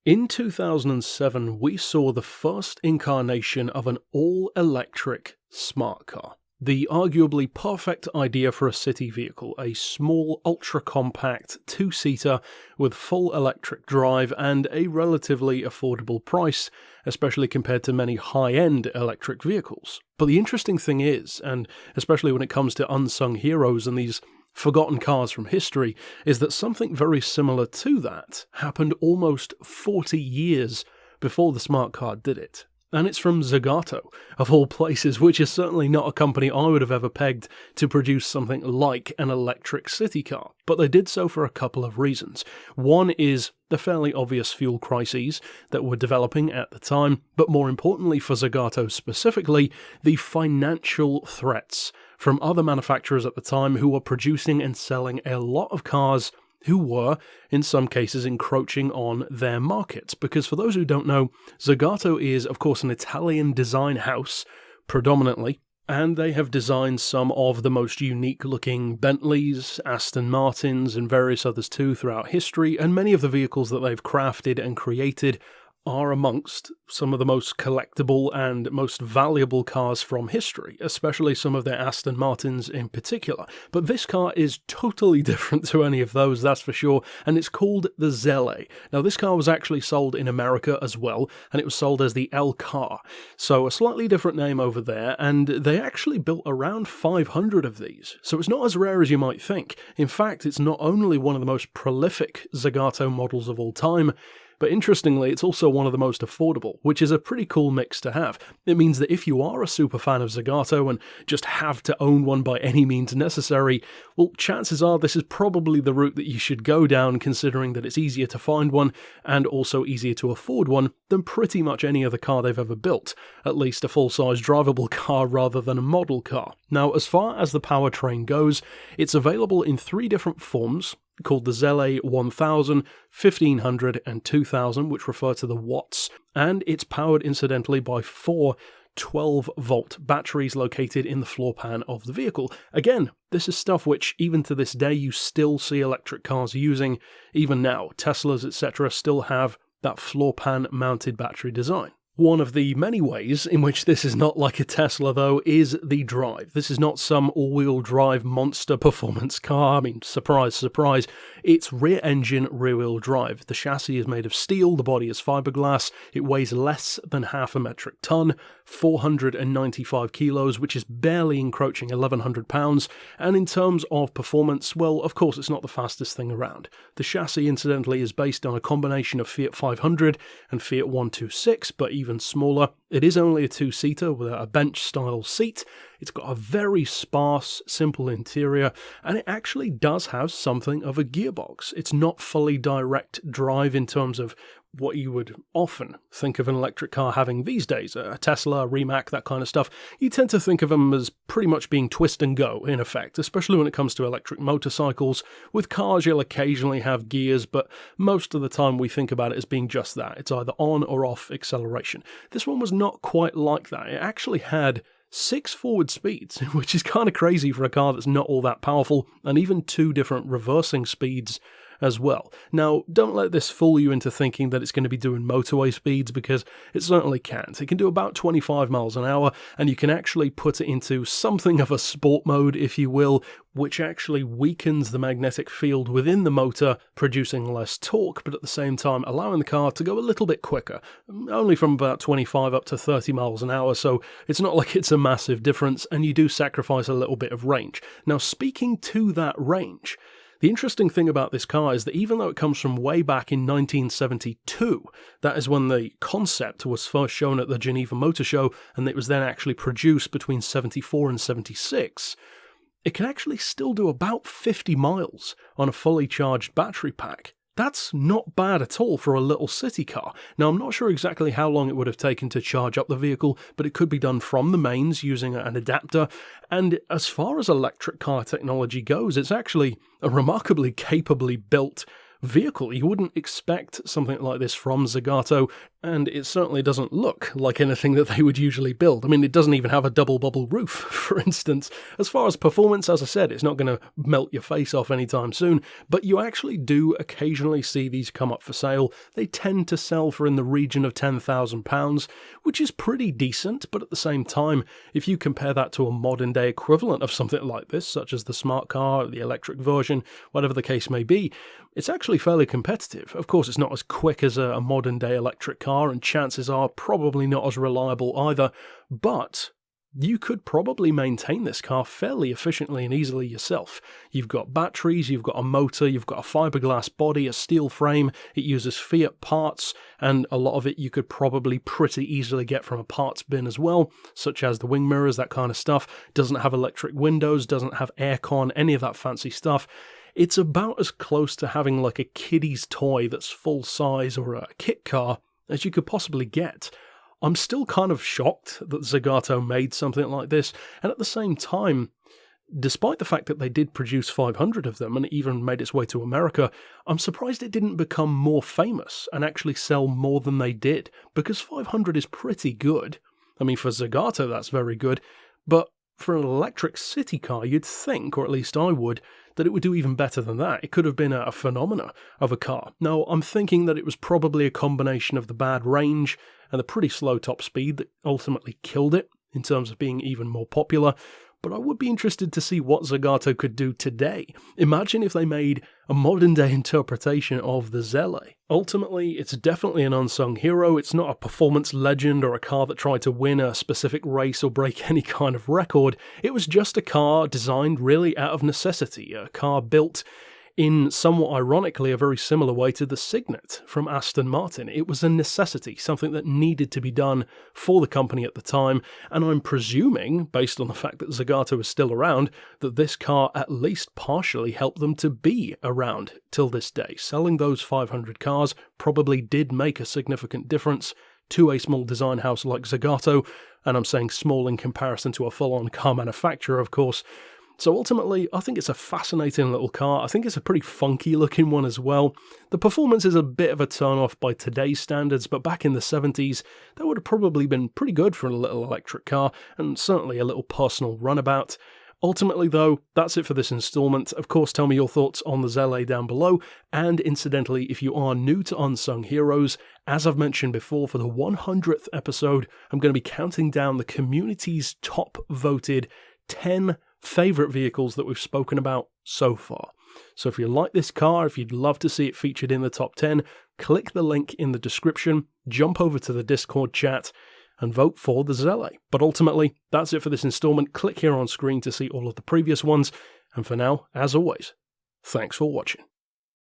In 2007, we saw the first incarnation of an all-electric smart car. The arguably perfect idea for a city vehicle, a small, ultra-compact two-seater with full electric drive and a relatively affordable price, especially compared to many high-end electric vehicles. But the interesting thing is, and especially when it comes to unsung heroes and these forgotten cars from history, is that something very similar to that happened almost 40 years before the smart car did it. And it's from Zagato, of all places, which is certainly not a company I would have ever pegged to produce something like an electric city car. But they did so for a couple of reasons. One is the fairly obvious fuel crises that were developing at the time, but more importantly for Zagato specifically, the financial threats from other manufacturers at the time who were producing and selling a lot of cars who were, in some cases, encroaching on their markets. Because for those who don't know, Zagato is, of course, an Italian design house, predominantly, and they have designed some of the most unique-looking Bentleys, Aston Martins, and various others too throughout history, and many of the vehicles that they've crafted and created are amongst some of the most collectible and most valuable cars from history, especially some of their Aston Martins in particular. But this car is totally different to any of those, that's for sure, and it's called the Zele. Now, this car was actually sold in America as well, and it was sold as the Elcar, so a slightly different name over there, and they actually built around 500 of these, so it's not as rare as you might think. In fact, it's not only one of the most prolific Zagato models of all time, but interestingly, it's also one of the most affordable, which is a pretty cool mix to have. It means that if you are a super fan of Zagato and just have to own one by any means necessary, well, chances are this is probably the route that you should go down, considering that it's easier to find one and also easier to afford one than pretty much any other car they've ever built, at least a full-size drivable car rather than a model car. Now, as far as the powertrain goes, it's available in 3 different forms, called the Zele 1000, 1500 and 2000, which refer to the watts, and it's powered incidentally by 4 12-volt batteries located in the floor pan of the vehicle. Again, this is stuff which even to this day you still see electric cars using. Even now, Teslas etc. still have that floor pan mounted battery design. One of the many ways in which this is not like a Tesla, though, is the drive. This is not some all-wheel drive monster performance car. I mean, surprise, surprise. It's rear-engine, rear-wheel drive. The chassis is made of steel, the body is fiberglass, it weighs less than half a metric ton, 495 kilos, which is barely encroaching 1,100 pounds, and in terms of performance, well, of course it's not the fastest thing around. The chassis, incidentally, is based on a combination of Fiat 500 and Fiat 126, but even smaller. It is only a 2-seater with a bench-style seat. It's got a very sparse, simple interior, and it actually does have something of a gearbox. It's not fully direct drive in terms of what you would often think of an electric car having these days, a Tesla, a Rimac, that kind of stuff. You tend to think of them as pretty much being twist and go, in effect, especially when it comes to electric motorcycles. With cars, you'll occasionally have gears, but most of the time we think about it as being just that. It's either on or off acceleration. This one was not quite like that. It actually had 6 forward speeds, which is kind of crazy for a car that's not all that powerful, and even 2 different reversing speeds as well. Now, don't let this fool you into thinking that it's going to be doing motorway speeds, because it certainly can't. It can do about 25 miles an hour, and you can actually put it into something of a sport mode, if you will, which actually weakens the magnetic field within the motor, producing less torque, but at the same time allowing the car to go a little bit quicker, only from about 25 up to 30 miles an hour, so it's not like it's a massive difference, and you do sacrifice a little bit of range. Now, speaking to that range, the interesting thing about this car is that even though it comes from way back in 1972, that is when the concept was first shown at the Geneva Motor Show, and it was then actually produced between 74 and 76, it can actually still do about 50 miles on a fully charged battery pack. That's not bad at all for a little city car. Now, I'm not sure exactly how long it would have taken to charge up the vehicle, but it could be done from the mains using an adapter, and as far as electric car technology goes, it's actually a remarkably capably built vehicle. You wouldn't expect something like this from Zagato, and it certainly doesn't look like anything that they would usually build. I mean, it doesn't even have a double bubble roof, for instance. As far as performance, as I said, it's not going to melt your face off anytime soon, but you actually do occasionally see these come up for sale. They tend to sell for in the region of £10,000, which is pretty decent, but at the same time, if you compare that to a modern day equivalent of something like this, such as the smart car, the electric version, whatever the case may be, it's actually fairly competitive. Of course, it's not as quick as a modern day electric car, and chances are probably not as reliable either, but you could probably maintain this car fairly efficiently and easily yourself. You've got batteries, you've got a motor, you've got a fiberglass body, a steel frame, it uses Fiat parts, and a lot of it you could probably pretty easily get from a parts bin as well, such as the wing mirrors, that kind of stuff. Doesn't have electric windows, doesn't have aircon, any of that fancy stuff. It's about as close to having like a kiddie's toy that's full size or a kit car as you could possibly get. I'm still kind of shocked that Zagato made something like this, and at the same time, despite the fact that they did produce 500 of them and it even made its way to America, I'm surprised it didn't become more famous and actually sell more than they did, because 500 is pretty good. I mean, for Zagato that's very good, but for an electric city car, you'd think, or at least I would, that it would do even better than that. It could have been a phenomena of a car. Now, I'm thinking that it was probably a combination of the bad range and the pretty slow top speed that ultimately killed it in terms of being even more popular, but I would be interested to see what Zagato could do today. Imagine if they made a modern day interpretation of the Zele. Ultimately, it's definitely an unsung hero. It's not a performance legend or a car that tried to win a specific race or break any kind of record. It was just a car designed really out of necessity, a car built in somewhat ironically a very similar way to the Signet from Aston Martin. It was a necessity, something that needed to be done for the company at the time, and I'm presuming, based on the fact that Zagato is still around, that this car at least partially helped them to be around till this day. Selling those 500 cars probably did make a significant difference to a small design house like Zagato, and I'm saying small in comparison to a full-on car manufacturer, of course. So ultimately, I think it's a fascinating little car. I think it's a pretty funky looking one as well. The performance is a bit of a turn-off by today's standards, but back in the 70s, that would have probably been pretty good for a little electric car, and certainly a little personal runabout. Ultimately though, that's it for this installment. Of course, tell me your thoughts on the Zele down below, and incidentally, if you are new to Unsung Heroes, as I've mentioned before, for the 100th episode, I'm going to be counting down the community's top voted 10 favourite vehicles that we've spoken about so far. So if you like this car, if you'd love to see it featured in the top 10, click the link in the description, jump over to the Discord chat, and vote for the Zele. But ultimately, that's it for this installment. Click here on screen to see all of the previous ones, and for now, as always, thanks for watching.